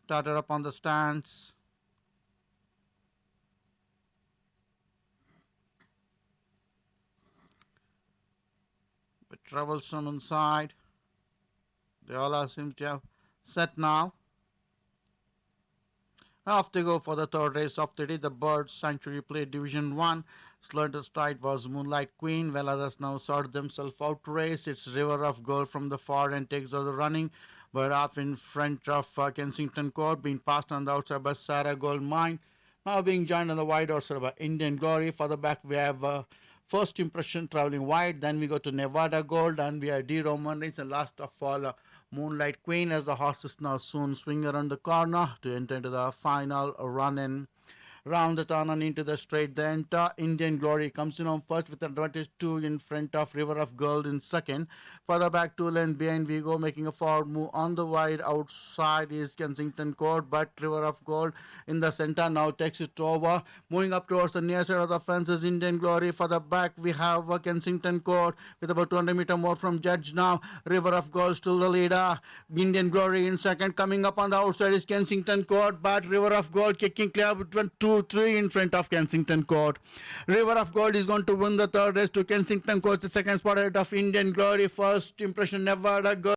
Started up on the stands. Bit troublesome inside. They all seem to have set now. Off they go for the third race of the day. The Birds Sanctuary Play Division 1. Slaughter Stride was Moonlight Queen. Well, others now sort themselves out to race. It's River of Gold from the far and takes over the running. But off in front of Kensington Court, being passed on the outside by Sarah Gold Mine. Now being joined on the wide outside by Indian Glory. Further back we have First Impression traveling wide. Then we go to Nevada Gold and we have D Roman Reigns. And last of all, Moonlight Queen, as the horses now soon swing around the corner to enter into the final run in. Round the turn and into the straight. The entire Indian Glory comes in on first with advantage 2 in front of River of Gold in second. Further back 2 lane behind we go, making a forward move on the wide outside is Kensington Court, but River of Gold in the center now takes it over. Moving up towards the near side of the fence is Indian Glory. For the back we have Kensington Court with about 200 meter more from Judge now. River of Gold still the leader. Indian Glory in second. Coming up on the outside is Kensington Court, but River of Gold kicking clear between 2-3 in front of Kensington Court. River of Gold is going to win the third race to Kensington Court. The second spot ahead of Indian Glory. First Impression Nevada Gold.